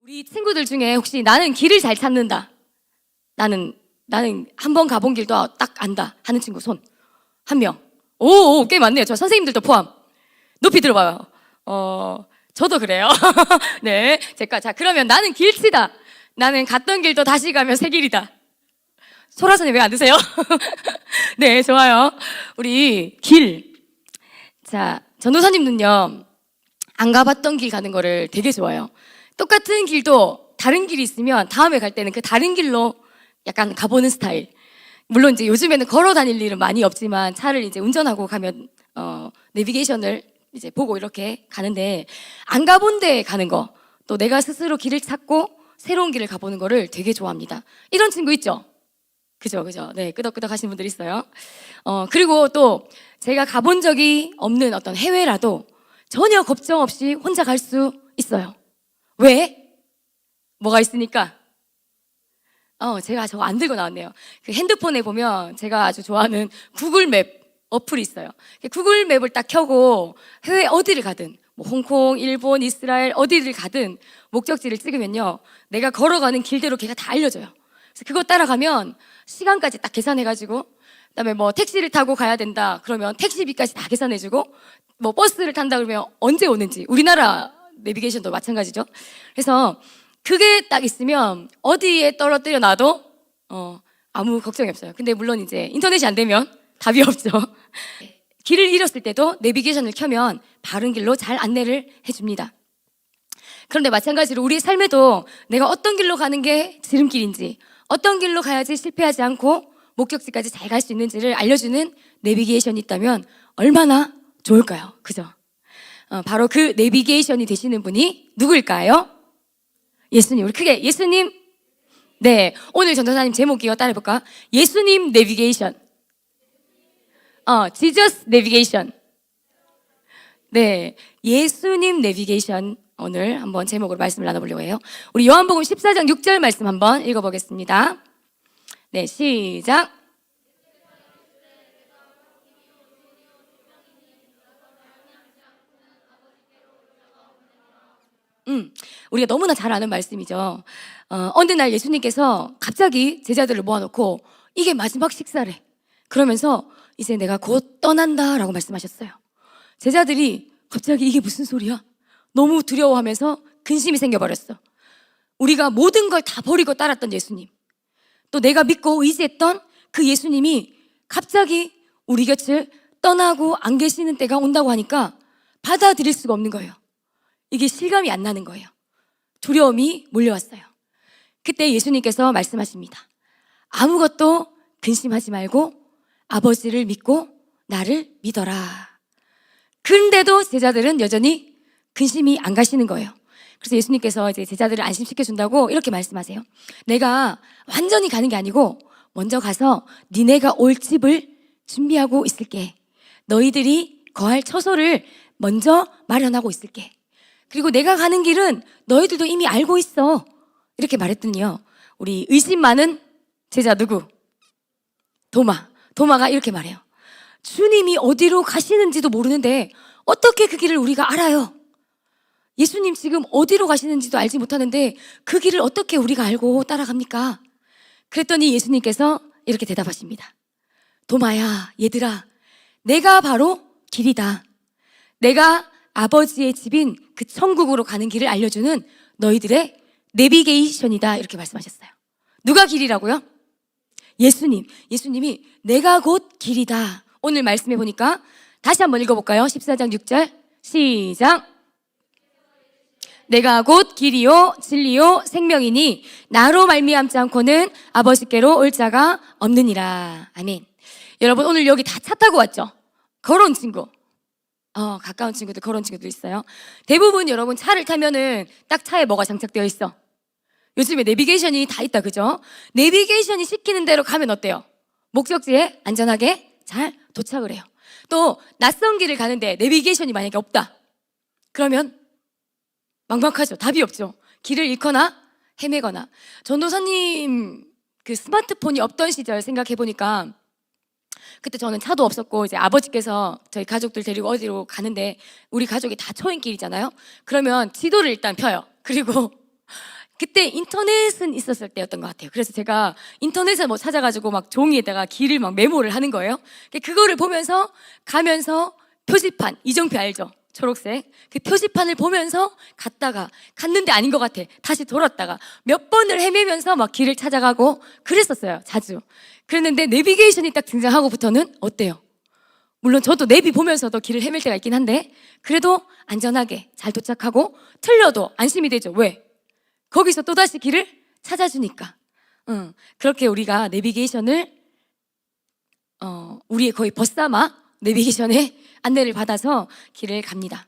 우리 친구들 중에 혹시 나는 길을 잘 찾는다, 나는 한 번 가본 길도 딱 안다 하는 친구 손 한 명. 오, 꽤 많네요. 저 선생님들도 포함. 높이 들어봐요. 저도 그래요. 네, 자, 그러면 나는 길치다. 나는 갔던 길도 다시 가면 새 길이다. 소라선이 왜 안 드세요? 네, 좋아요. 우리 길. 자, 전도사님은요, 안 가봤던 길 가는 거를 되게 좋아해요. 똑같은 길도 다른 길이 있으면 다음에 갈 때는 그 다른 길로 약간 가보는 스타일. 물론 이제 요즘에는 걸어 다닐 일은 많이 없지만 차를 이제 운전하고 가면 내비게이션을 이제 보고 이렇게 가는데, 안 가본 데 가는 거, 또 내가 스스로 길을 찾고 새로운 길을 가보는 거를 되게 좋아합니다. 이런 친구 있죠? 그죠. 네, 끄덕끄덕 하시는 분들 있어요. 그리고 또 제가 가본 적이 없는 어떤 해외라도 전혀 걱정 없이 혼자 갈 수 있어요. 왜? 뭐가 있으니까? 제가 저거 안 들고 나왔네요. 그 핸드폰에 보면 제가 아주 좋아하는 구글맵 어플이 있어요. 구글맵을 딱 켜고 해외 어디를 가든, 뭐 홍콩, 일본, 이스라엘 어디를 가든 목적지를 찍으면요, 내가 걸어가는 길대로 걔가 다 알려줘요. 그래서 그거 따라가면 시간까지 딱 계산해가지고, 그다음에 뭐 택시를 타고 가야 된다 그러면 택시비까지 다 계산해주고, 뭐 버스를 탄다 그러면 언제 오는지, 우리나라 내비게이션도 마찬가지죠. 그래서 그게 딱 있으면 어디에 떨어뜨려 놔도 아무 걱정이 없어요. 근데 물론 이제 인터넷이 안 되면 답이 없죠. 길을 잃었을 때도 내비게이션을 켜면 바른 길로 잘 안내를 해줍니다. 그런데 마찬가지로 우리의 삶에도 내가 어떤 길로 가는 게 지름길인지, 어떤 길로 가야지 실패하지 않고 목적지까지 잘 갈 수 있는지를 알려주는 내비게이션이 있다면 얼마나 좋을까요? 그죠? 바로 그 내비게이션이 되시는 분이 누구일까요? 예수님. 우리 크게 예수님. 네, 오늘 전도사님 제목이요, 따라해볼까? 예수님 내비게이션. Jesus 내비게이션. 네, 예수님 내비게이션. 오늘 한번 제목으로 말씀을 나눠보려고 해요. 우리 요한복음 14장 6절 말씀 한번 읽어보겠습니다. 네, 시작. 우리가 너무나 잘 아는 말씀이죠. 어느 날 예수님께서 갑자기 제자들을 모아놓고 이게 마지막 식사래, 그러면서 이제 내가 곧 떠난다 라고 말씀하셨어요. 제자들이 갑자기 이게 무슨 소리야? 너무 두려워하면서 근심이 생겨버렸어. 우리가 모든 걸 다 버리고 따랐던 예수님, 또 내가 믿고 의지했던 그 예수님이 갑자기 우리 곁을 떠나고 안 계시는 때가 온다고 하니까 받아들일 수가 없는 거예요. 이게 실감이 안 나는 거예요. 두려움이 몰려왔어요. 그때 예수님께서 말씀하십니다. 아무것도 근심하지 말고 아버지를 믿고 나를 믿어라. 그런데도 제자들은 여전히 근심이 안 가시는 거예요. 그래서 예수님께서 이제 제자들을 안심시켜준다고 이렇게 말씀하세요. 내가 완전히 가는 게 아니고 먼저 가서 니네가 올 집을 준비하고 있을게. 너희들이 거할 처소를 먼저 마련하고 있을게. 그리고 내가 가는 길은 너희들도 이미 알고 있어. 이렇게 말했더니요, 우리 의심 많은 제자 누구? 도마가 이렇게 말해요. 주님이 어디로 가시는지도 모르는데 어떻게 그 길을 우리가 알아요? 예수님 지금 어디로 가시는지도 알지 못하는데 그 길을 어떻게 우리가 알고 따라갑니까? 그랬더니 예수님께서 이렇게 대답하십니다. 도마야, 얘들아, 내가 바로 길이다. 내가 아버지의 집인 그 천국으로 가는 길을 알려주는 너희들의 내비게이션이다. 이렇게 말씀하셨어요. 누가 길이라고요? 예수님이 내가 곧 길이다. 오늘 말씀해 보니까 다시 한번 읽어볼까요? 14장 6절 시작. 내가 곧 길이요 진리요 생명이니 나로 말미암지 않고는 아버지께로 올 자가 없느니라. 아멘. 여러분, 오늘 여기 다 차 타고 왔죠? 걸어온 친구, 가까운 친구들, 걸어온 친구들 있어요. 대부분 여러분 차를 타면은 딱 차에 뭐가 장착되어 있어? 요즘에 내비게이션이 다 있다, 그죠? 내비게이션이 시키는 대로 가면 어때요? 목적지에 안전하게 잘 도착을 해요. 또 낯선 길을 가는데 내비게이션이 만약에 없다, 그러면 막막하죠. 답이 없죠. 길을 잃거나 헤매거나. 전도사님 그 스마트폰이 없던 시절 생각해 보니까, 그때 저는 차도 없었고 이제 아버지께서 저희 가족들 데리고 어디로 가는데 우리 가족이 다 초행길이잖아요. 그러면 지도를 일단 펴요. 그리고 그때 인터넷은 있었을 때였던 것 같아요. 그래서 제가 인터넷을 뭐 찾아가지고 막 종이에다가 길을 막 메모를 하는 거예요. 그거를 보면서 가면서 표지판, 이정표 알죠? 초록색. 그 표지판을 보면서 갔는데 아닌 것 같아. 다시 돌았다가 몇 번을 헤매면서 막 길을 찾아가고 그랬었어요. 자주. 그랬는데 내비게이션이 딱 등장하고부터는 어때요? 물론 저도 내비 보면서도 길을 헤맬 때가 있긴 한데 그래도 안전하게 잘 도착하고 틀려도 안심이 되죠. 왜? 거기서 또다시 길을 찾아주니까. 그렇게 우리가 내비게이션을 우리의 거의 벗삼아 내비게이션의 안내를 받아서 길을 갑니다.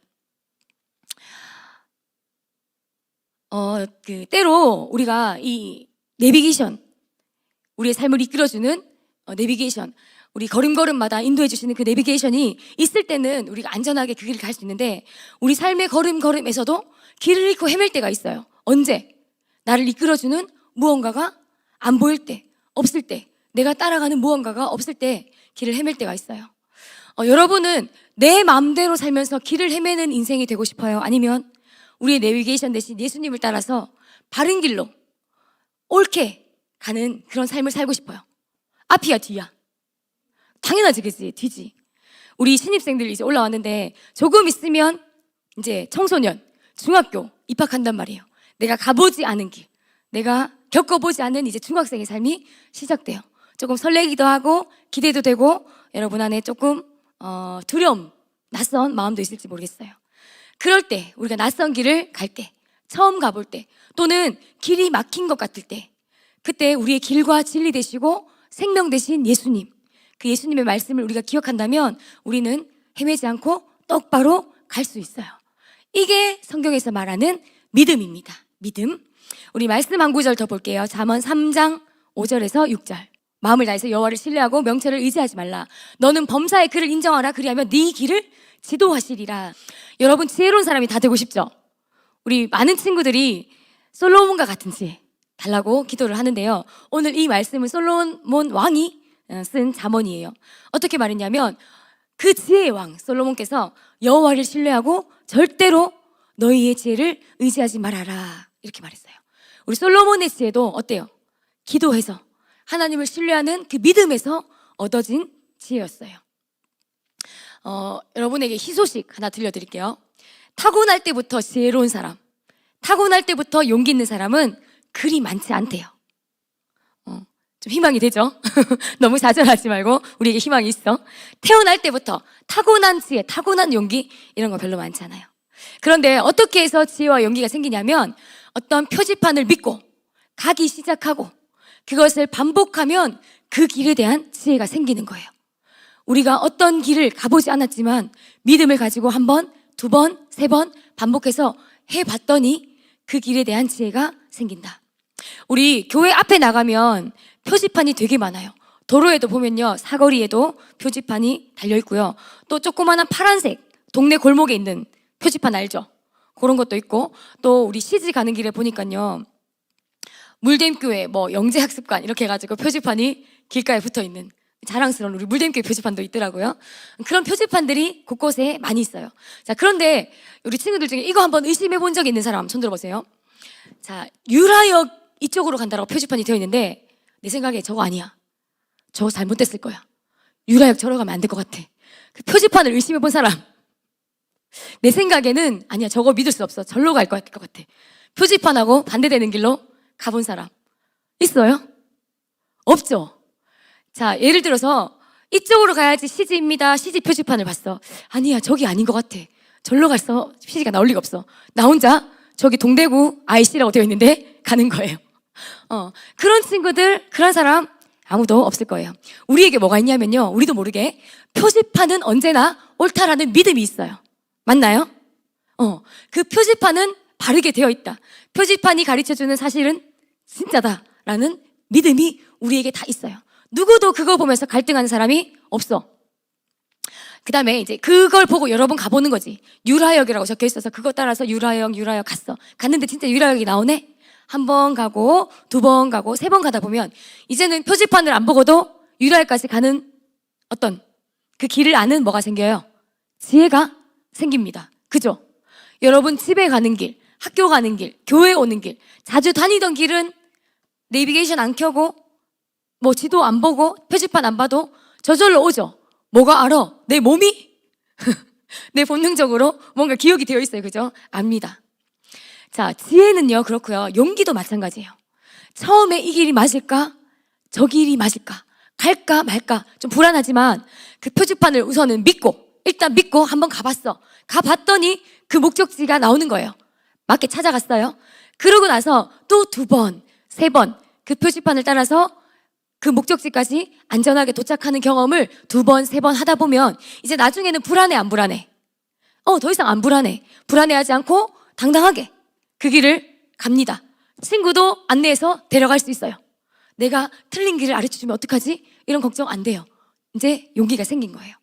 때로 우리가 이 내비게이션, 우리의 삶을 이끌어주는 내비게이션, 우리 걸음걸음마다 인도해 주시는 그 내비게이션이 있을 때는 우리가 안전하게 그 길을 갈 수 있는데 우리 삶의 걸음걸음에서도 길을 잃고 헤맬 때가 있어요. 언제? 나를 이끌어주는 무언가가 안 보일 때, 없을 때, 내가 따라가는 무언가가 없을 때 길을 헤맬 때가 있어요. 여러분은 내 마음대로 살면서 길을 헤매는 인생이 되고 싶어요? 아니면 우리의 내비게이션 대신 예수님을 따라서 바른 길로 옳게 가는 그런 삶을 살고 싶어요? 앞이야, 뒤야? 당연하지, 그치? 뒤지. 우리 신입생들 이제 올라왔는데 조금 있으면 이제 청소년, 중학교 입학한단 말이에요. 내가 가보지 않은 길, 내가 겪어보지 않은 이제 중학생의 삶이 시작돼요. 조금 설레기도 하고 기대도 되고 여러분 안에 조금 두려움, 낯선 마음도 있을지 모르겠어요. 그럴 때 우리가 낯선 길을 갈 때, 처음 가볼 때 또는 길이 막힌 것 같을 때 그때 우리의 길과 진리 되시고 생명 되신 예수님, 그 예수님의 말씀을 우리가 기억한다면 우리는 헤매지 않고 똑바로 갈 수 있어요. 이게 성경에서 말하는 믿음입니다. 믿음. 우리 말씀 한 구절 더 볼게요. 잠언 3장 5절에서 6절. 마음을 다해서 여호와를 신뢰하고 명철을 의지하지 말라. 너는 범사의 그를 인정하라. 그리하면 네 길을 지도하시리라. 여러분 지혜로운 사람이 다 되고 싶죠? 우리 많은 친구들이 솔로몬과 같은 지혜 달라고 기도를 하는데요. 오늘 이 말씀은 솔로몬 왕이 쓴 잠언이에요. 어떻게 말했냐면 그 지혜의 왕 솔로몬께서 여호와를 신뢰하고 절대로 너희의 지혜를 의지하지 말아라 이렇게 말했어요. 우리 솔로몬의 지혜도 어때요? 기도해서 하나님을 신뢰하는 그 믿음에서 얻어진 지혜였어요. 여러분에게 희소식 하나 들려드릴게요. 타고날 때부터 지혜로운 사람, 타고날 때부터 용기 있는 사람은 그리 많지 않대요. 좀 희망이 되죠? 너무 좌절하지 말고 우리에게 희망이 있어. 태어날 때부터 타고난 지혜, 타고난 용기 이런 거 별로 많지 않아요. 그런데 어떻게 해서 지혜와 용기가 생기냐면 어떤 표지판을 믿고 가기 시작하고 그것을 반복하면 그 길에 대한 지혜가 생기는 거예요. 우리가 어떤 길을 가보지 않았지만 믿음을 가지고 한 번, 두 번, 세 번 반복해서 해봤더니 그 길에 대한 지혜가 생긴다. 우리 교회 앞에 나가면 표지판이 되게 많아요. 도로에도 보면요, 사거리에도 표지판이 달려있고요. 또 조그마한 파란색 동네 골목에 있는 표지판 알죠? 그런 것도 있고 또 우리 시집 가는 길에 보니까요, 물댐교회 뭐 영재학습관 이렇게 해가지고 표지판이 길가에 붙어있는 자랑스러운 우리 물댐교회 표지판도 있더라고요. 그런 표지판들이 곳곳에 많이 있어요. 자, 그런데 우리 친구들 중에 이거 한번 의심해 본 적 있는 사람 손 들어보세요. 자, 유라역 이쪽으로 간다라고 표지판이 되어 있는데 내 생각에 저거 아니야. 저거 잘못됐을 거야. 유라역 저러 가면 안 될 것 같아. 그 표지판을 의심해 본 사람, 내 생각에는 아니야, 저거 믿을 수 없어. 절로 갈 것 같아. 표지판하고 반대되는 길로 가본 사람 있어요? 없죠? 자, 예를 들어서 이쪽으로 가야지 시지입니다. 시지 표지판을 봤어. 아니야, 저기 아닌 것 같아. 절로 가서 시지가 나올 리가 없어. 나 혼자 저기 동대구 IC라고 되어 있는데 가는 거예요. 그런 친구들, 그런 사람 아무도 없을 거예요. 우리에게 뭐가 있냐면요, 우리도 모르게 표지판은 언제나 옳다라는 믿음이 있어요. 맞나요? 그 표지판은 바르게 되어 있다. 표지판이 가르쳐주는 사실은 진짜다라는 믿음이 우리에게 다 있어요. 누구도 그거 보면서 갈등하는 사람이 없어. 그 다음에 이제 그걸 보고 여러 번 가보는 거지. 유라역이라고 적혀 있어서 그거 따라서 유라역 갔어. 갔는데 진짜 유라역이 나오네? 한 번 가고, 두 번 가고, 세 번 가다 보면 이제는 표지판을 안 보고도 유라역까지 가는 어떤 그 길을 아는 뭐가 생겨요? 지혜가 생깁니다. 그죠? 여러분 집에 가는 길, 학교 가는 길, 교회 오는 길, 자주 다니던 길은 내비게이션 안 켜고 뭐 지도 안 보고 표지판 안 봐도 저절로 오죠. 뭐가 알아? 내 몸이? 내 본능적으로 뭔가 기억이 되어 있어요. 그죠? 압니다. 자, 지혜는요, 그렇고요. 용기도 마찬가지예요. 처음에 이 길이 맞을까? 저 길이 맞을까? 갈까 말까? 좀 불안하지만 그 표지판을 우선은 일단 믿고 한번 가봤어. 가봤더니 그 목적지가 나오는 거예요. 맞게 찾아갔어요. 그러고 나서 또 2번, 3번 그 표지판을 따라서 그 목적지까지 안전하게 도착하는 경험을 2번, 3번 하다 보면 이제 나중에는 불안해, 안 불안해? 더 이상 안 불안해. 불안해하지 않고 당당하게 그 길을 갑니다. 친구도 안내해서 데려갈 수 있어요. 내가 틀린 길을 가르쳐주면 어떡하지? 이런 걱정 안 돼요. 이제 용기가 생긴 거예요.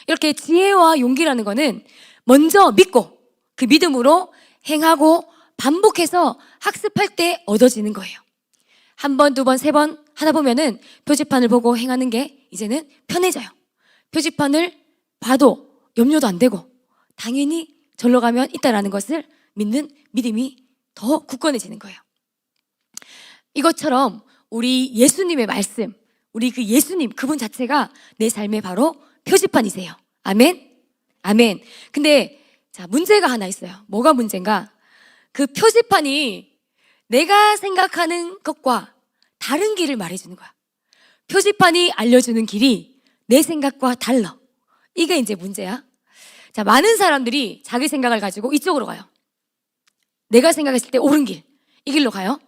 이렇게 지혜와 용기라는 거는 먼저 믿고 그 믿음으로 행하고 반복해서 학습할 때 얻어지는 거예요. 1번, 2번, 3번 하다 보면은 표지판을 보고 행하는 게 이제는 편해져요. 표지판을 봐도 염려도 안 되고 당연히 절로 가면 있다라는 것을 믿는 믿음이 더 굳건해지는 거예요. 이것처럼 우리 예수님의 말씀, 우리 그 예수님 그분 자체가 내 삶의 바로 표지판이세요. 아멘? 아멘. 근데 자, 문제가 하나 있어요. 뭐가 문제인가? 그 표지판이 내가 생각하는 것과 다른 길을 말해주는 거야. 표지판이 알려주는 길이 내 생각과 달라. 이게 이제 문제야. 자, 많은 사람들이 자기 생각을 가지고 이쪽으로 가요. 내가 생각했을 때 옳은 길, 이 길로 가요.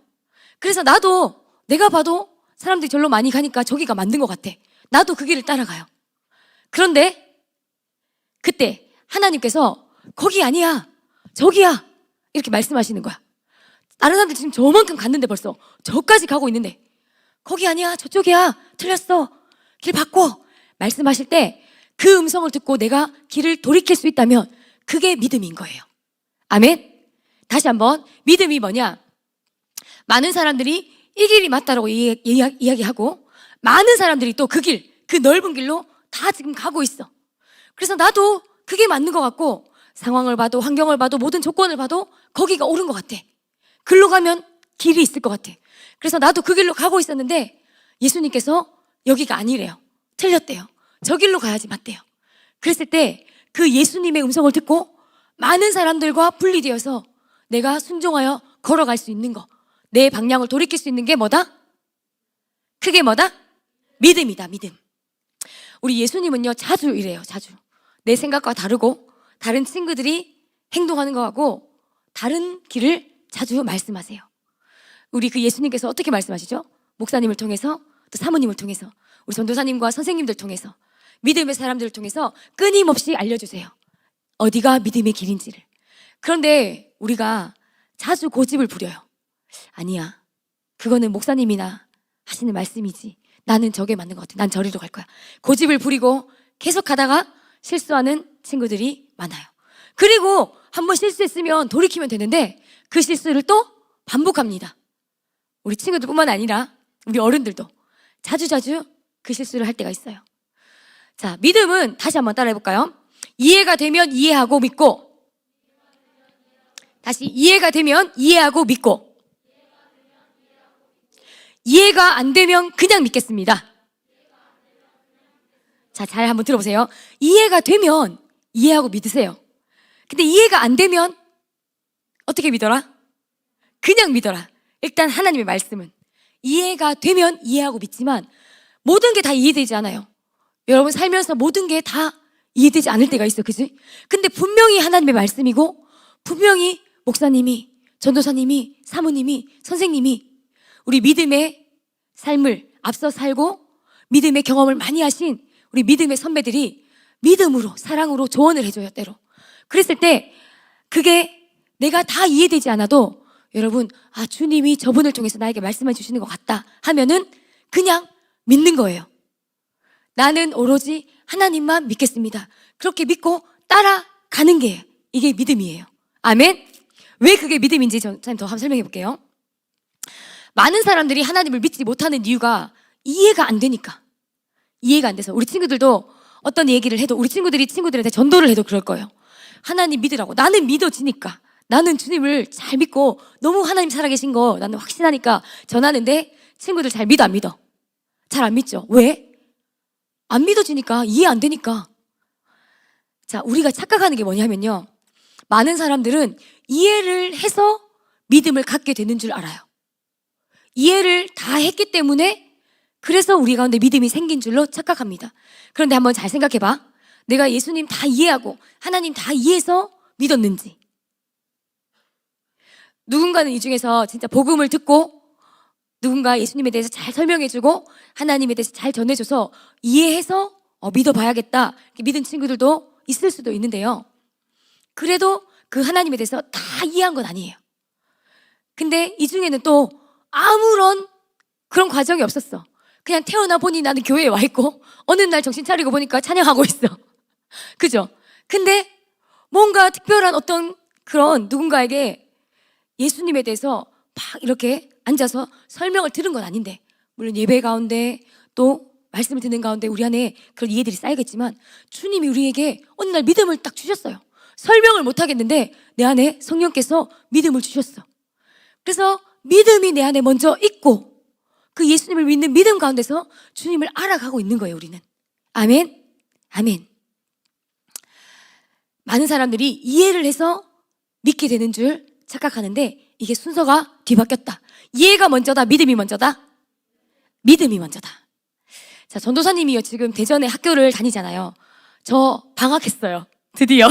그래서 나도 내가 봐도 사람들이 절로 많이 가니까 저기가 맞는 것 같아. 나도 그 길을 따라가요. 그런데 그때 하나님께서 거기 아니야, 저기야 이렇게 말씀하시는 거야. 다른 사람들 지금 저만큼 갔는데 벌써 저까지 가고 있는데 거기 아니야, 저쪽이야, 틀렸어, 길 바꿔 말씀하실 때 그 음성을 듣고 내가 길을 돌이킬 수 있다면 그게 믿음인 거예요. 아멘. 다시 한번, 믿음이 뭐냐? 많은 사람들이 이 길이 맞다라고 이야기하고 많은 사람들이 또 그 길, 그 넓은 길로 다 지금 가고 있어. 그래서 나도 그게 맞는 것 같고 상황을 봐도 환경을 봐도 모든 조건을 봐도 거기가 옳은 것 같아. 글로 가면 길이 있을 것 같아. 그래서 나도 그 길로 가고 있었는데 예수님께서 여기가 아니래요. 틀렸대요. 저 길로 가야지 맞대요. 그랬을 때 그 예수님의 음성을 듣고 많은 사람들과 분리되어서 내가 순종하여 걸어갈 수 있는 거, 내 방향을 돌이킬 수 있는 게 뭐다? 그게 뭐다? 믿음이다, 믿음. 우리 예수님은요, 자주 이래요, 자주. 내 생각과 다르고 다른 친구들이 행동하는 거하고 다른 길을 자주 말씀하세요. 우리 그 예수님께서 어떻게 말씀하시죠? 목사님을 통해서, 또 사모님을 통해서, 우리 전도사님과 선생님들 통해서, 믿음의 사람들을 통해서 끊임없이 알려주세요. 어디가 믿음의 길인지를. 그런데 우리가 자주 고집을 부려요. 아니야, 그거는 목사님이나 하시는 말씀이지. 나는 저게 맞는 것 같아. 난 저리로 갈 거야. 고집을 부리고 계속 가다가 실수하는 친구들이 많아요. 그리고 한번 실수했으면 돌이키면 되는데 그 실수를 또 반복합니다. 우리 친구들뿐만 아니라 우리 어른들도 자주자주 그 실수를 할 때가 있어요. 자, 믿음은 다시 한번 따라해 볼까요? 이해가 되면 이해하고 믿고, 다시 이해가 되면 이해하고 믿고, 이해가 안 되면 그냥 믿겠습니다. 자, 잘 한번 들어보세요. 이해가 되면 이해하고 믿으세요. 근데 이해가 안 되면 어떻게 믿어라? 그냥 믿어라. 일단 하나님의 말씀은 이해가 되면 이해하고 믿지만 모든 게 다 이해되지 않아요. 여러분 살면서 모든 게 다 이해되지 않을 때가 있어, 그지? 근데 분명히 하나님의 말씀이고 분명히 목사님이, 전도사님이, 사모님이, 선생님이 우리 믿음의 삶을 앞서 살고 믿음의 경험을 많이 하신 우리 믿음의 선배들이 믿음으로, 사랑으로 조언을 해줘요, 때로. 그랬을 때 그게 내가 다 이해되지 않아도 여러분, 아, 주님이 저분을 통해서 나에게 말씀해 주시는 것 같다 하면은 그냥 믿는 거예요. 나는 오로지 하나님만 믿겠습니다. 그렇게 믿고 따라가는 게 이게 믿음이에요. 아멘. 왜 그게 믿음인지 저 더 한번 설명해 볼게요. 많은 사람들이 하나님을 믿지 못하는 이유가 이해가 안 되니까. 이해가 안 돼서. 우리 친구들도 어떤 얘기를 해도 우리 친구들이 친구들한테 전도를 해도 그럴 거예요. 하나님 믿으라고. 나는 믿어지니까. 나는 주님을 잘 믿고 너무 하나님 살아계신 거 나는 확신하니까 전하는데 친구들 잘 믿어 안 믿어? 잘 안 믿죠? 왜? 안 믿어지니까, 이해 안 되니까. 자, 우리가 착각하는 게 뭐냐면요, 많은 사람들은 이해를 해서 믿음을 갖게 되는 줄 알아요. 이해를 다 했기 때문에 그래서 우리 가운데 믿음이 생긴 줄로 착각합니다. 그런데 한번 잘 생각해봐. 내가 예수님 다 이해하고 하나님 다 이해해서 믿었는지. 누군가는 이 중에서 진짜 복음을 듣고 누군가 예수님에 대해서 잘 설명해주고 하나님에 대해서 잘 전해줘서 이해해서 믿어봐야겠다 이렇게 믿은 친구들도 있을 수도 있는데요, 그래도 그 하나님에 대해서 다 이해한 건 아니에요. 근데 이 중에는 또 아무런 그런 과정이 없었어. 그냥 태어나 보니 나는 교회에 와 있고 어느 날 정신 차리고 보니까 찬양하고 있어. 그죠? 근데 뭔가 특별한 어떤 그런 누군가에게 예수님에 대해서 막 이렇게 앉아서 설명을 들은 건 아닌데, 물론 예배 가운데 또 말씀을 듣는 가운데 우리 안에 그런 이해들이 쌓이겠지만 주님이 우리에게 어느 날 믿음을 딱 주셨어요. 설명을 못 하겠는데 내 안에 성령께서 믿음을 주셨어. 그래서 믿음이 내 안에 먼저 있고 그 예수님을 믿는 믿음 가운데서 주님을 알아가고 있는 거예요, 우리는. 아멘? 아멘. 많은 사람들이 이해를 해서 믿게 되는 줄 착각하는데 이게 순서가 뒤바뀌었다. 이해가 먼저다, 믿음이 먼저다? 믿음이 먼저다. 자, 전도사님이요, 지금 대전에 학교를 다니잖아요. 저 방학했어요, 드디어.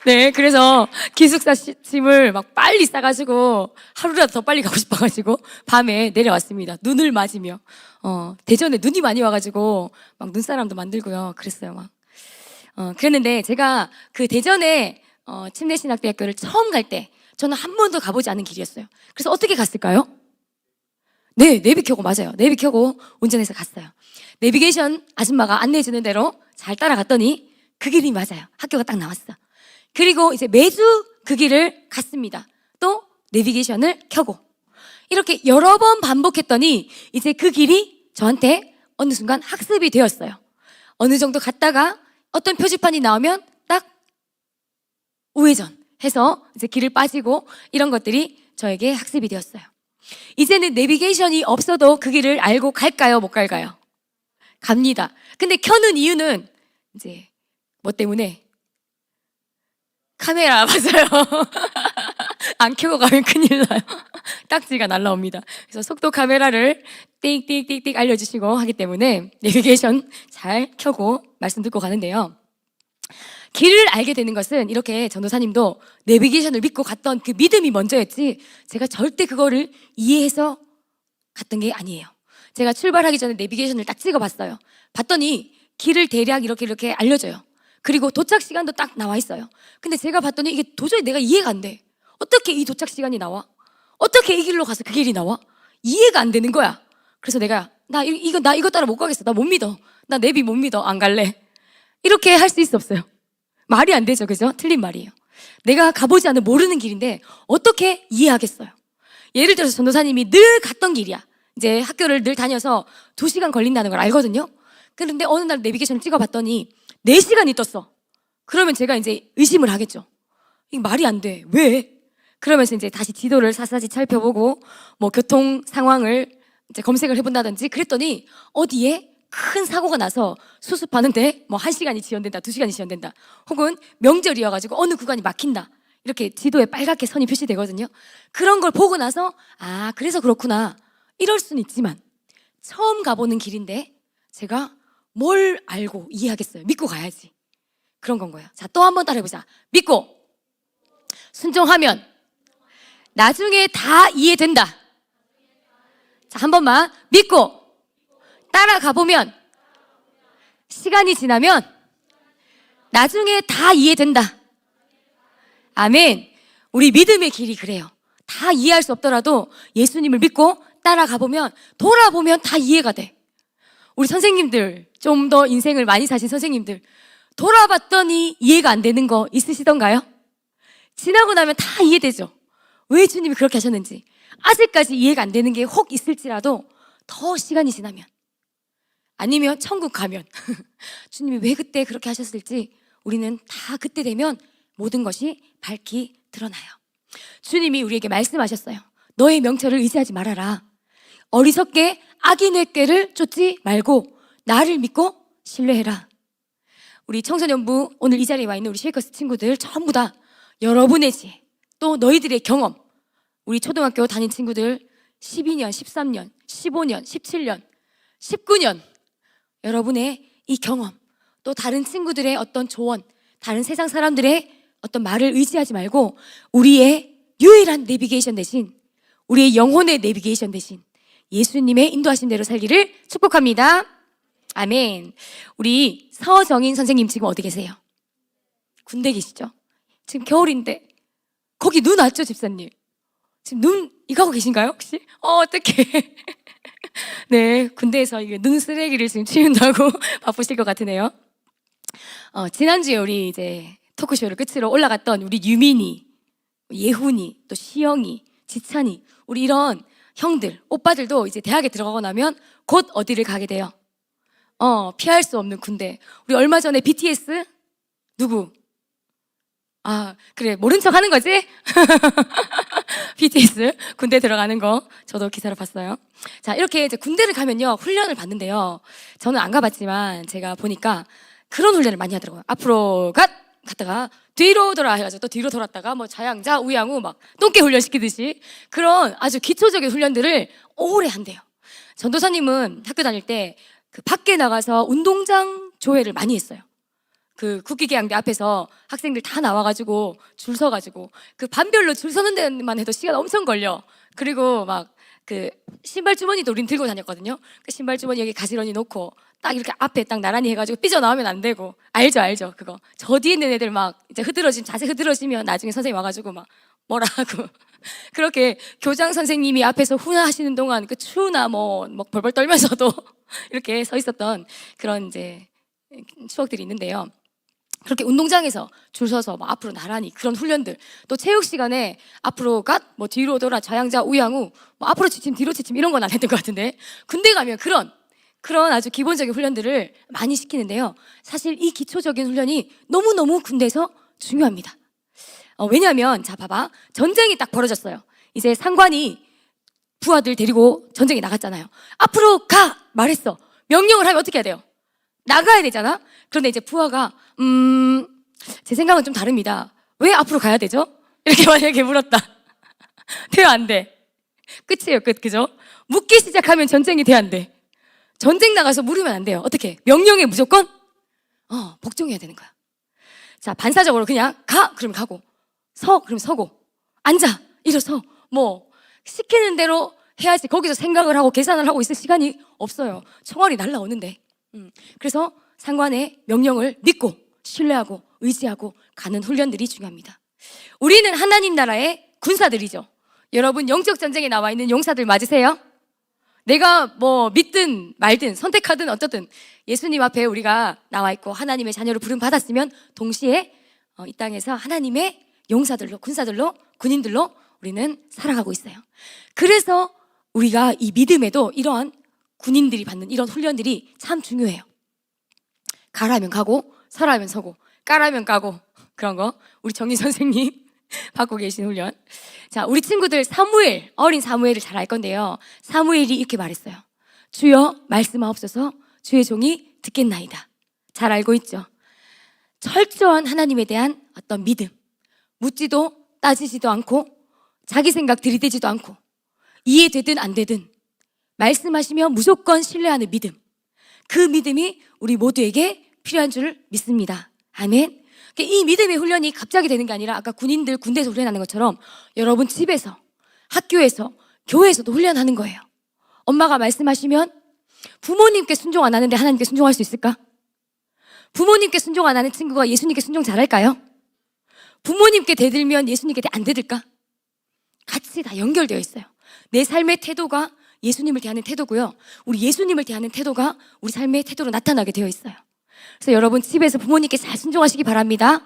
네, 그래서 기숙사 짐을 막 빨리 싸가지고 하루라도 더 빨리 가고 싶어가지고 밤에 내려왔습니다. 눈을 맞으며. 대전에 눈이 많이 와가지고 막 눈사람도 만들고요. 그랬어요, 막. 그랬는데 제가 그 대전에 침례신학대학교를 처음 갈 때 저는 한 번도 가보지 않은 길이었어요. 그래서 어떻게 갔을까요? 네, 내비 켜고, 맞아요. 내비 켜고 운전해서 갔어요. 내비게이션 아줌마가 안내해주는 대로 잘 따라갔더니 그 길이 맞아요. 학교가 딱 나왔어. 그리고 이제 매주 그 길을 갔습니다. 또 내비게이션을 켜고 이렇게 여러 번 반복했더니 이제 그 길이 저한테 어느 순간 학습이 되었어요. 어느 정도 갔다가 어떤 표지판이 나오면 딱 우회전 해서 이제 길을 빠지고 이런 것들이 저에게 학습이 되었어요. 이제는 내비게이션이 없어도 그 길을 알고 갈까요? 못 갈까요? 갑니다. 근데 켜는 이유는 이제 뭐 때문에? 카메라, 맞아요. 안 켜고 가면 큰일 나요. 딱지가 날라옵니다. 그래서 속도 카메라를 띡띡띡띡 알려주시고 하기 때문에 내비게이션 잘 켜고 말씀 듣고 가는데요, 길을 알게 되는 것은 이렇게 전도사님도 내비게이션을 믿고 갔던 그 믿음이 먼저였지 제가 절대 그거를 이해해서 갔던 게 아니에요. 제가 출발하기 전에 내비게이션을 딱 찍어봤어요. 봤더니 길을 대략 이렇게 알려줘요. 그리고 도착 시간도 딱 나와 있어요. 근데 제가 봤더니 이게 도저히 내가 이해가 안 돼. 어떻게 이 도착 시간이 나와? 어떻게 이 길로 가서 그 길이 나와? 이해가 안 되는 거야. 그래서 내가 나 이거 따라 못 가겠어. 나 못 믿어. 나 내비 못 믿어. 안 갈래. 이렇게 할 수 있어 없어요? 말이 안 되죠, 그죠? 틀린 말이에요. 내가 가보지 않은 모르는 길인데 어떻게 이해하겠어요? 예를 들어서 전도사님이 늘 갔던 길이야. 이제 학교를 늘 다녀서 2시간 걸린다는 걸 알거든요. 그런데 어느 날 내비게이션을 찍어봤더니 4시간이 떴어. 그러면 제가 이제 의심을 하겠죠. 이게 말이 안 돼. 왜? 그러면서 이제 다시 지도를 샅샅이 살펴보고 뭐 교통 상황을 이제 검색을 해본다든지 그랬더니 어디에 큰 사고가 나서 수습하는데 뭐 1시간이 지연된다, 2시간이 지연된다, 혹은 명절이어가지고 어느 구간이 막힌다, 이렇게 지도에 빨갛게 선이 표시되거든요. 그런 걸 보고 나서 아, 그래서 그렇구나, 이럴 수는 있지만 처음 가보는 길인데 제가 뭘 알고 이해하겠어요? 믿고 가야지. 그런 건 거예요. 자, 또 한 번 따라해보자. 믿고 순종하면 나중에 다 이해된다. 자, 한 번만. 믿고 따라가 보면 시간이 지나면 나중에 다 이해된다. 아멘. 우리 믿음의 길이 그래요. 다 이해할 수 없더라도 예수님을 믿고 따라가 보면, 돌아보면 다 이해가 돼. 우리 선생님들, 좀 더 인생을 많이 사신 선생님들, 돌아봤더니 이해가 안 되는 거 있으시던가요? 지나고 나면 다 이해되죠. 왜 주님이 그렇게 하셨는지. 아직까지 이해가 안 되는 게 혹 있을지라도 더 시간이 지나면, 아니면 천국 가면 주님이 왜 그때 그렇게 하셨을지 우리는 다 그때 되면 모든 것이 밝히 드러나요. 주님이 우리에게 말씀하셨어요. 너의 명철을 의지하지 말아라. 어리석게 악인의 꾀를 쫓지 말고 나를 믿고 신뢰해라. 우리 청소년부 오늘 이 자리에 와 있는 우리 쉐이커스 친구들 전부 다 여러분의 지혜, 또 너희들의 경험, 우리 초등학교 다닌 친구들 12년, 13년, 15년, 17년, 19년 여러분의 이 경험, 또 다른 친구들의 어떤 조언, 다른 세상 사람들의 어떤 말을 의지하지 말고 우리의 유일한 내비게이션 대신, 우리의 영혼의 내비게이션 대신 예수님의 인도하신 대로 살기를 축복합니다. 아멘. 우리 서정인 선생님 지금 어디 계세요? 군대 계시죠? 지금 겨울인데 거기 눈 왔죠, 집사님? 지금 눈 이거 하고 계신가요, 혹시? 어떡해. 네, 군대에서 이게 눈 쓰레기를 지금 치운다고 바쁘실 것 같으네요. 지난주에 우리 이제 토크쇼를 끝으로 올라갔던 우리 유민이, 예훈이, 또 시영이, 지찬이, 우리 이런 형들, 오빠들도 이제 대학에 들어가고 나면 곧 어디를 가게 돼요? 피할 수 없는 군대. 우리 얼마 전에 BTS? 누구? 그래, 모른 척 하는 거지? BTS 군대 들어가는 거 저도 기사를 봤어요. 자, 이렇게 이제 군대를 가면요 훈련을 받는데요. 저는 안 가봤지만 제가 보니까 그런 훈련을 많이 하더라고요. 앞으로 갔다가 뒤로 돌아 해가지고 또 뒤로 돌았다가 뭐 좌양자, 우양우 막 똥개 훈련 시키듯이 그런 아주 기초적인 훈련들을 오래 한대요. 전도사님은 학교 다닐 때 그 밖에 나가서 운동장 조회를 많이 했어요. 그 국기계양대 앞에서 학생들 다 나와가지고 줄 서가지고 그 반별로 줄 서는 데만 해도 시간 엄청 걸려. 그리고 막 그 신발 주머니도 우린 들고 다녔거든요. 그 신발 주머니 여기 가지런히 놓고 딱 이렇게 앞에 딱 나란히 해가지고 삐져나오면 안 되고. 알죠 그거. 저 뒤에 있는 애들 막 이제 자세 흐드러지면 나중에 선생님 와가지고 막 뭐라 하고. 그렇게 교장 선생님이 앞에서 훈화하시는 동안 그 추우나 뭐 벌벌 떨면서도 이렇게 서 있었던 그런 이제 추억들이 있는데요. 그렇게 운동장에서 줄 서서 뭐 앞으로 나란히 그런 훈련들, 또 체육 시간에 앞으로 뭐 뒤로 돌아 좌양자 우양우 뭐 앞으로 지침 뒤로 지침 이런 건 안 했던 것 같은데 군대 가면 그런 아주 기본적인 훈련들을 많이 시키는데요. 사실 이 기초적인 훈련이 너무너무 군대에서 중요합니다. 왜냐하면 자 봐봐, 전쟁이 딱 벌어졌어요. 이제 상관이 부하들 데리고 전쟁에 나갔잖아요. 앞으로 가 말했어. 명령을 하면 어떻게 해야 돼요? 나가야 되잖아. 그런데 이제 부하가 제 생각은 좀 다릅니다. 왜 앞으로 가야 되죠? 이렇게 만약에 물었다. 돼요, 안 돼? 끝이에요, 끝. 그죠? 묻기 시작하면 전쟁이 돼, 안 돼? 전쟁 나가서 물으면 안 돼요. 어떻게? 명령에 무조건 복종해야 되는 거야. 자, 반사적으로 그냥 가 그러면 가고, 서 그러면 서고, 앉아 일어서 뭐 시키는 대로 해야지. 거기서 생각을 하고 계산을 하고 있을 시간이 없어요. 총알이 날라오는데. 그래서 상관의 명령을 믿고 신뢰하고 의지하고 가는 훈련들이 중요합니다. 우리는 하나님 나라의 군사들이죠. 여러분 영적 전쟁에 나와 있는 용사들 맞으세요? 내가 뭐 믿든 말든 선택하든 어쩌든 예수님 앞에 우리가 나와 있고 하나님의 자녀로 부름 받았으면 동시에 이 땅에서 하나님의 용사들로, 군사들로, 군인들로 우리는 살아가고 있어요. 그래서 우리가 이 믿음에도 이러한 군인들이 받는 이런 훈련들이 참 중요해요. 가라면 가고, 서라면 서고, 까라면 까고, 그런 거 우리 정희 선생님 받고 계신 훈련. 자, 우리 친구들 어린 사무엘을 잘 알 건데요. 사무엘이 이렇게 말했어요. 주여 말씀하옵소서, 주의 종이 듣겠나이다. 잘 알고 있죠. 철저한 하나님에 대한 어떤 믿음, 묻지도 따지지도 않고 자기 생각 들이대지도 않고 이해되든 안 되든 말씀하시면 무조건 신뢰하는 믿음, 그 믿음이 우리 모두에게 필요한 줄 믿습니다. 아멘. 이 믿음의 훈련이 갑자기 되는 게 아니라 아까 군인들 군대에서 훈련하는 것처럼 여러분 집에서, 학교에서, 교회에서도 훈련하는 거예요. 엄마가 말씀하시면 부모님께 순종 안 하는데 하나님께 순종할 수 있을까? 부모님께 순종 안 하는 친구가 예수님께 순종 잘할까요? 부모님께 대들면 예수님께 안 대들까? 같이 다 연결되어 있어요. 내 삶의 태도가 예수님을 대하는 태도고요. 우리 예수님을 대하는 태도가 우리 삶의 태도로 나타나게 되어 있어요. 그래서 여러분 집에서 부모님께 잘 순종하시기 바랍니다.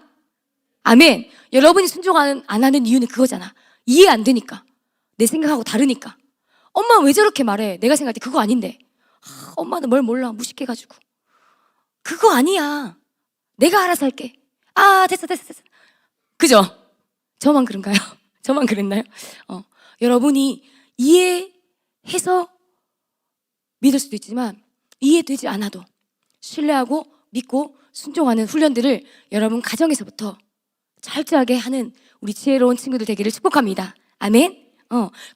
아멘. 여러분이 순종 안 하는 이유는 그거잖아. 이해 안 되니까. 내 생각하고 다르니까. 엄마 왜 저렇게 말해? 내가 생각할 때 그거 아닌데. 엄마는 뭘 몰라. 무식해가지고. 그거 아니야. 내가 알아서 할게. 됐어. 그죠? 저만 그런가요? 저만 그랬나요? 여러분이 이해해서 믿을 수도 있지만 이해되지 않아도 신뢰하고 믿고 순종하는 훈련들을 여러분 가정에서부터 철저하게 하는 우리 지혜로운 친구들 되기를 축복합니다. 아멘.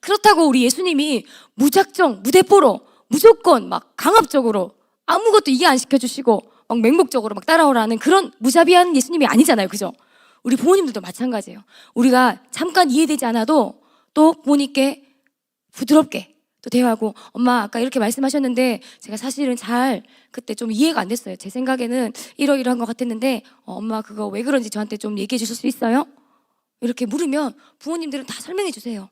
그렇다고 우리 예수님이 무작정 무대뽀로 무조건 막 강압적으로 아무것도 이해 안 시켜주시고 막 맹목적으로 막 따라오라는 그런 무자비한 예수님이 아니잖아요. 그죠? 우리 부모님들도 마찬가지예요. 우리가 잠깐 이해되지 않아도 또 부모님께 부드럽게 또 대화하고, 엄마 아까 이렇게 말씀하셨는데 제가 사실은 잘 그때 좀 이해가 안 됐어요. 제 생각에는 이러이러한 것 같았는데 엄마 그거 왜 그런지 저한테 좀 얘기해 주실 수 있어요? 이렇게 물으면 부모님들은 다 설명해 주세요.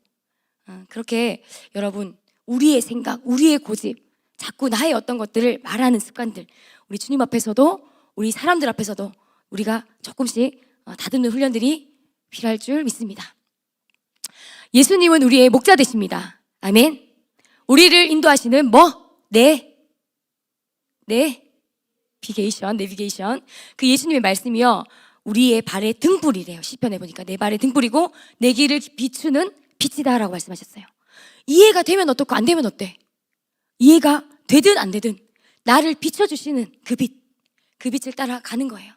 그렇게 여러분, 우리의 생각, 우리의 고집, 자꾸 나의 어떤 것들을 말하는 습관들, 우리 주님 앞에서도 우리 사람들 앞에서도 우리가 조금씩 다듬는 훈련들이 필요할 줄 믿습니다. 예수님은 우리의 목자 되십니다. 아멘. 우리를 인도하시는 내비게이션. 그 예수님의 말씀이요, 우리의 발의 등불이래요. 시편에 보니까 내 발의 등불이고 내 길을 비추는 빛이다라고 말씀하셨어요. 이해가 되면 어떻고 안 되면 어때? 이해가 되든 안 되든 나를 비춰주시는 그 빛을 따라가는 거예요.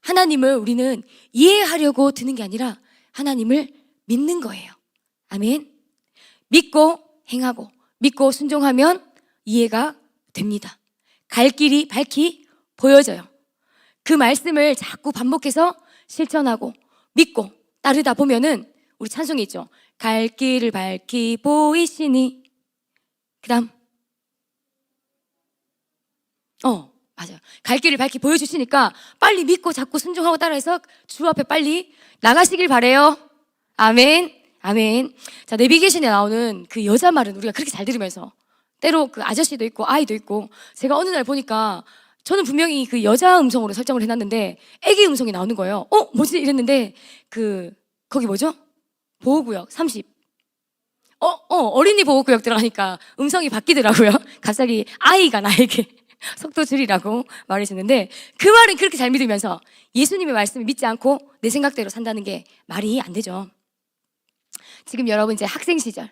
하나님을 우리는 이해하려고 드는 게 아니라 하나님을 믿는 거예요. 아멘. 믿고 행하고 믿고 순종하면 이해가 됩니다. 갈 길이 밝히 보여져요. 그 말씀을 자꾸 반복해서 실천하고 믿고 따르다 보면은, 우리 찬송이 있죠. 갈 길을 밝히 보이시니. 그 다음 맞아요. 갈 길을 밝히 보여주시니까 빨리 믿고 자꾸 순종하고 따라해서 주 앞에 빨리 나가시길 바래요. 아멘. 아멘. 자, 내비게이션에 나오는 그 여자 말은 우리가 그렇게 잘 들으면서 때로 그 아저씨도 있고 아이도 있고, 제가 어느 날 보니까 저는 분명히 그 여자 음성으로 설정을 해놨는데 애기 음성이 나오는 거예요. 뭐지? 이랬는데 거기 뭐죠? 보호구역 30. 어린이 보호구역 들어가니까 음성이 바뀌더라고요. 갑자기 아이가 나에게 속도 줄이라고 말해주는데, 그 말은 그렇게 잘 믿으면서 예수님의 말씀을 믿지 않고 내 생각대로 산다는 게 말이 안 되죠. 지금 여러분 이제 학생 시절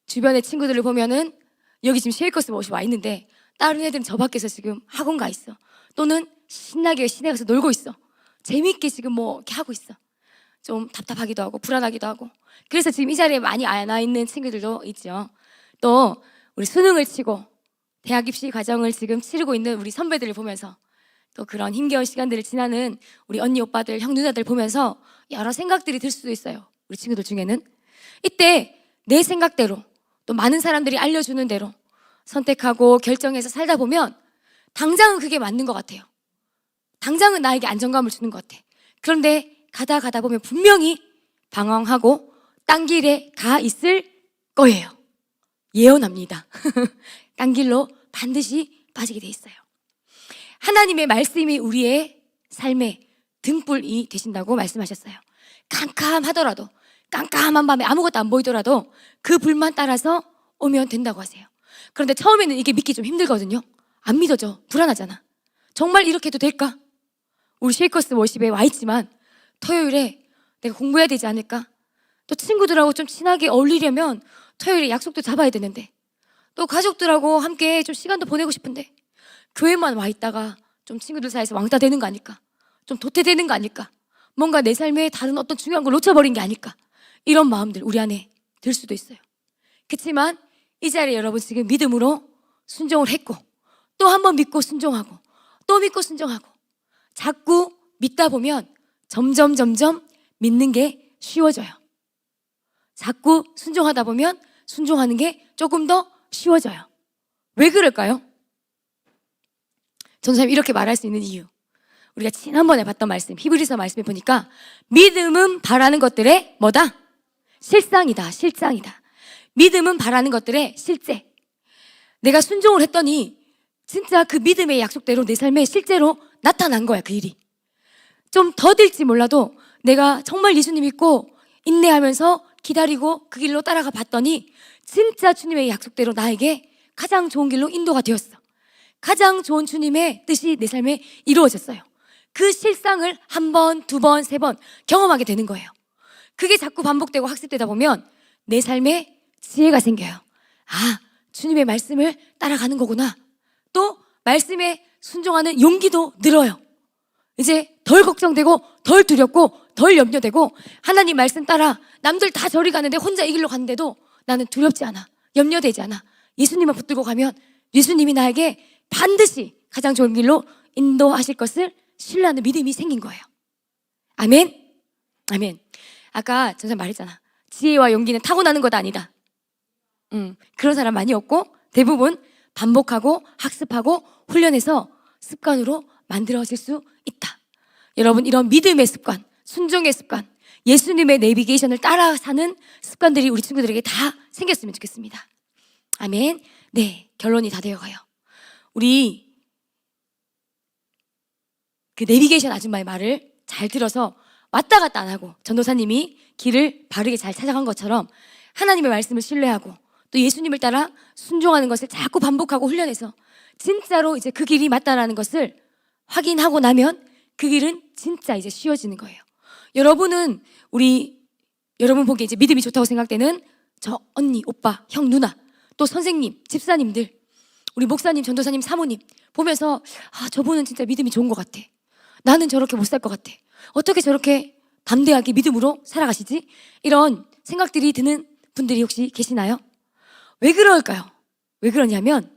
주변의 친구들을 보면은 여기 지금 쉐이커스 옷이 와 있는데 다른 애들은 저 밖에서 지금 학원 가 있어. 또는 신나게 시내 가서 놀고 있어. 재밌게 지금 뭐 이렇게 하고 있어. 좀 답답하기도 하고 불안하기도 하고. 그래서 지금 이 자리에 많이 안 와 있는 친구들도 있죠. 또 우리 수능을 치고 대학 입시 과정을 지금 치르고 있는 우리 선배들을 보면서, 또 그런 힘겨운 시간들을 지나는 우리 언니 오빠들 형 누나들 보면서 여러 생각들이 들 수도 있어요. 우리 친구들 중에는 이때 내 생각대로 또 많은 사람들이 알려주는 대로 선택하고 결정해서 살다 보면 당장은 그게 맞는 것 같아요. 당장은 나에게 안정감을 주는 것 같아. 그런데 가다 보면 분명히 방황하고 딴 길에 가 있을 거예요. 예언합니다. 딴 길로 반드시 빠지게 돼 있어요. 하나님의 말씀이 우리의 삶의 등불이 되신다고 말씀하셨어요. 깜깜하더라도, 깜깜한 밤에 아무것도 안 보이더라도 그 불만 따라서 오면 된다고 하세요. 그런데 처음에는 이게 믿기 좀 힘들거든요. 안 믿어져. 불안하잖아. 정말 이렇게 해도 될까? 우리 쉐이커스 워십에 와 있지만 토요일에 내가 공부해야 되지 않을까? 또 친구들하고 좀 친하게 어울리려면 토요일에 약속도 잡아야 되는데, 또 가족들하고 함께 좀 시간도 보내고 싶은데 교회만 와 있다가 좀 친구들 사이에서 왕따 되는 거 아닐까? 좀 도태되는 거 아닐까? 뭔가 내 삶에 다른 어떤 중요한 걸 놓쳐버린 게 아닐까? 이런 마음들 우리 안에 들 수도 있어요. 그렇지만 이 자리에 여러분 지금 믿음으로 순종을 했고, 또 한 번 믿고 순종하고, 또 믿고 순종하고, 자꾸 믿다 보면 점점 믿는 게 쉬워져요. 자꾸 순종하다 보면 순종하는 게 조금 더 쉬워져요. 왜 그럴까요? 전도사님 이렇게 말할 수 있는 이유, 우리가 지난번에 봤던 말씀, 히브리서 말씀에 보니까 믿음은 바라는 것들의 뭐다? 실상이다. 믿음은 바라는 것들의 실제. 내가 순종을 했더니 진짜 그 믿음의 약속대로 내 삶에 실제로 나타난 거야. 그 일이 좀 더딜지 몰라도 내가 정말 예수님 믿고 인내하면서 기다리고 그 길로 따라가 봤더니 진짜 주님의 약속대로 나에게 가장 좋은 길로 인도가 되었어. 가장 좋은 주님의 뜻이 내 삶에 이루어졌어요. 그 실상을 한 번, 두 번, 세 번 경험하게 되는 거예요. 그게 자꾸 반복되고 학습되다 보면 내 삶에 지혜가 생겨요. 아, 주님의 말씀을 따라가는 거구나. 또 말씀에 순종하는 용기도 늘어요. 이제 덜 걱정되고 덜 두렵고 덜 염려되고 하나님 말씀 따라 남들 다 저리 가는데 혼자 이 길로 갔는데도 나는 두렵지 않아. 염려되지 않아. 예수님만 붙들고 가면 예수님이 나에게 반드시 가장 좋은 길로 인도하실 것을 신뢰하는 믿음이 생긴 거예요. 아멘? 아멘. 아까 전사 말했잖아. 지혜와 용기는 타고나는 것 아니다. 그런 사람 많이 없고 대부분 반복하고 학습하고 훈련해서 습관으로 만들어질 수 있다. 여러분, 이런 믿음의 습관, 순종의 습관, 예수님의 내비게이션을 따라 사는 습관들이 우리 친구들에게 다 생겼으면 좋겠습니다. 아멘. 네, 결론이 다 되어가요. 우리 그 내비게이션 아줌마의 말을 잘 들어서 왔다 갔다 안 하고 전도사님이 길을 바르게 잘 찾아간 것처럼 하나님의 말씀을 신뢰하고 또 예수님을 따라 순종하는 것을 자꾸 반복하고 훈련해서 진짜로 이제 그 길이 맞다라는 것을 확인하고 나면 그 길은 진짜 이제 쉬워지는 거예요. 여러분은 여러분 보기에 이제 믿음이 좋다고 생각되는 저 언니, 오빠, 형, 누나, 또 선생님, 집사님들, 우리 목사님, 전도사님, 사모님 보면서 아, 저분은 진짜 믿음이 좋은 것 같아. 나는 저렇게 못 살 것 같아. 어떻게 저렇게 담대하게 믿음으로 살아가시지? 이런 생각들이 드는 분들이 혹시 계시나요? 왜 그럴까요? 왜 그러냐면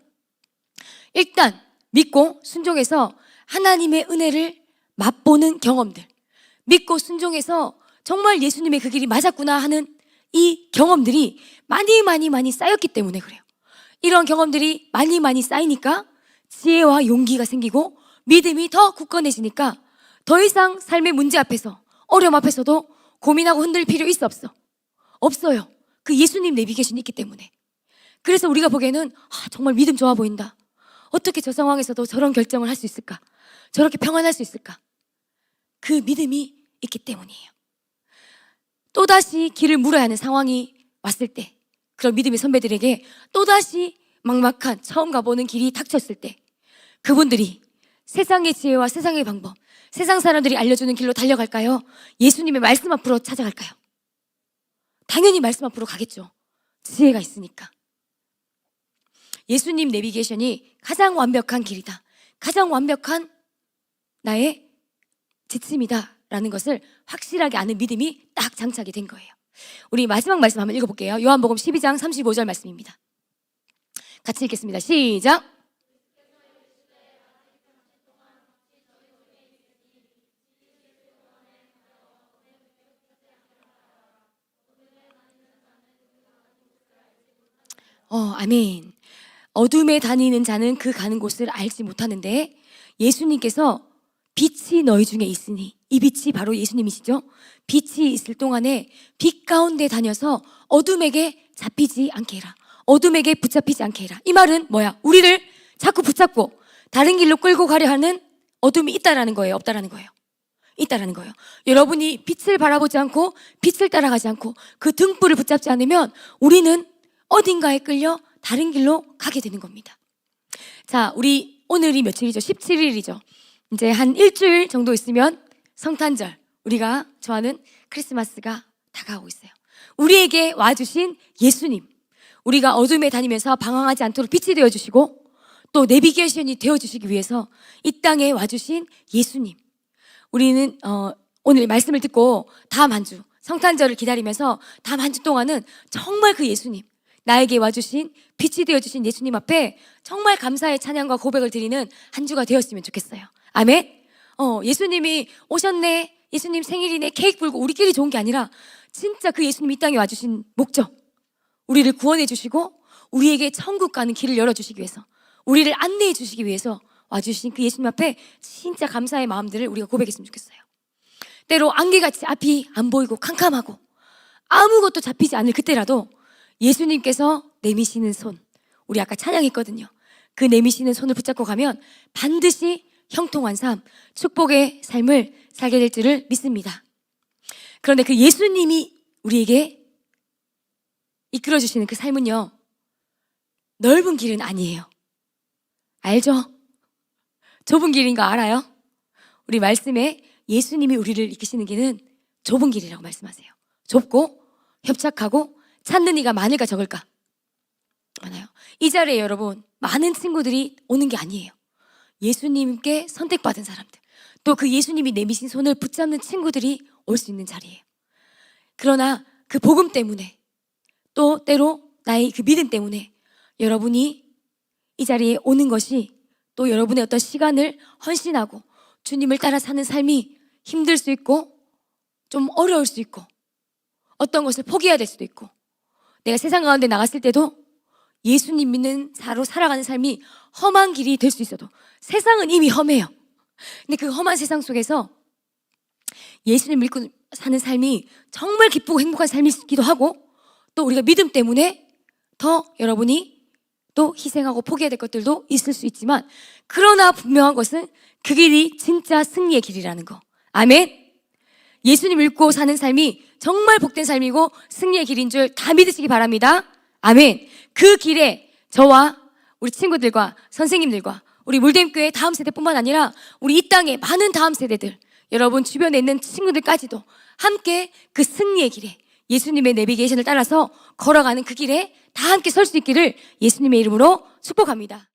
일단 믿고 순종해서 하나님의 은혜를 맛보는 경험들, 믿고 순종해서 정말 예수님의 그 길이 맞았구나 하는 이 경험들이 많이 쌓였기 때문에 그래요. 이런 경험들이 많이 쌓이니까 지혜와 용기가 생기고 믿음이 더 굳건해지니까 더 이상 삶의 문제 앞에서, 어려움 앞에서도 고민하고 흔들 필요 있어 없어? 없어요. 그 예수님 내비게이션이 있기 때문에. 그래서 우리가 보기에는 아, 정말 믿음 좋아 보인다. 어떻게 저 상황에서도 저런 결정을 할 수 있을까? 저렇게 평안할 수 있을까? 그 믿음이 있기 때문이에요. 또다시 길을 물어야 하는 상황이 왔을 때, 그런 믿음의 선배들에게 또다시 막막한 처음 가보는 길이 닥쳤을 때 그분들이 세상의 지혜와 세상의 방법, 세상 사람들이 알려주는 길로 달려갈까요? 예수님의 말씀 앞으로 찾아갈까요? 당연히 말씀 앞으로 가겠죠. 지혜가 있으니까. 예수님 내비게이션이 가장 완벽한 길이다. 가장 완벽한 나의 지침이다 라는 것을 확실하게 아는 믿음이 딱 장착이 된 거예요. 우리 마지막 말씀 한번 읽어볼게요. 요한복음 12장 35절 말씀입니다. 같이 읽겠습니다. 시작. 아멘. 어둠에 다니는 자는 그 가는 곳을 알지 못하는데 예수님께서 빛이 너희 중에 있으니, 이 빛이 바로 예수님이시죠. 빛이 있을 동안에 빛 가운데 다녀서 어둠에게 잡히지 않게 해라. 어둠에게 붙잡히지 않게 해라. 이 말은 뭐야? 우리를 자꾸 붙잡고 다른 길로 끌고 가려 하는 어둠이 있다라는 거예요? 없다라는 거예요? 있다라는 거예요. 여러분이 빛을 바라보지 않고 빛을 따라가지 않고 그 등불을 붙잡지 않으면 우리는 어딘가에 끌려 다른 길로 가게 되는 겁니다. 자, 우리 오늘이 며칠이죠? 17일이죠. 이제 한 일주일 정도 있으면 성탄절, 우리가 좋아하는 크리스마스가 다가오고 있어요. 우리에게 와주신 예수님, 우리가 어둠에 다니면서 방황하지 않도록 빛이 되어주시고 또 내비게이션이 되어주시기 위해서 이 땅에 와주신 예수님, 우리는 오늘 말씀을 듣고 다음 한 주, 성탄절을 기다리면서 다음 한 주 동안은 정말 그 예수님, 나에게 와주신 빛이 되어주신 예수님 앞에 정말 감사의 찬양과 고백을 드리는 한 주가 되었으면 좋겠어요. 아멘. 예수님이 오셨네, 예수님 생일이네, 케이크 불고 우리끼리 좋은 게 아니라 진짜 그 예수님이 이 땅에 와주신 목적, 우리를 구원해 주시고 우리에게 천국 가는 길을 열어주시기 위해서, 우리를 안내해 주시기 위해서 와주신 그 예수님 앞에 진짜 감사의 마음들을 우리가 고백했으면 좋겠어요. 때로 안개같이 앞이 안 보이고 캄캄하고 아무것도 잡히지 않을 그때라도 예수님께서 내미시는 손, 우리 아까 찬양했거든요. 그 내미시는 손을 붙잡고 가면 반드시 형통한 삶, 축복의 삶을 살게 될 줄을 믿습니다. 그런데 그 예수님이 우리에게 이끌어주시는 그 삶은요, 넓은 길은 아니에요. 알죠? 좁은 길인 거 알아요? 우리 말씀에 예수님이 우리를 이끄시는 길은 좁은 길이라고 말씀하세요. 좁고 협착하고 찾는 이가 많을까 적을까? 많아요. 이 자리에 여러분 많은 친구들이 오는 게 아니에요. 예수님께 선택받은 사람들, 또 그 예수님이 내미신 손을 붙잡는 친구들이 올 수 있는 자리예요. 그러나 그 복음 때문에, 또 때로 나의 그 믿음 때문에 여러분이 이 자리에 오는 것이, 또 여러분의 어떤 시간을 헌신하고 주님을 따라 사는 삶이 힘들 수 있고 좀 어려울 수 있고 어떤 것을 포기해야 될 수도 있고, 내가 세상 가운데 나갔을 때도 예수님 믿는 자로 살아가는 삶이 험한 길이 될 수 있어도, 세상은 이미 험해요. 근데 그 험한 세상 속에서 예수님 믿고 사는 삶이 정말 기쁘고 행복한 삶이기도 하고, 또 우리가 믿음 때문에 더 여러분이 또 희생하고 포기해야 될 것들도 있을 수 있지만, 그러나 분명한 것은 그 길이 진짜 승리의 길이라는 거. 아멘. 예수님 믿고 사는 삶이 정말 복된 삶이고 승리의 길인 줄 다 믿으시기 바랍니다. 아멘. 그 길에 저와 우리 친구들과 선생님들과 우리 물댐교회 다음 세대뿐만 아니라 우리 이 땅의 많은 다음 세대들, 여러분 주변에 있는 친구들까지도 함께 그 승리의 길에, 예수님의 내비게이션을 따라서 걸어가는 그 길에 다 함께 설 수 있기를 예수님의 이름으로 축복합니다.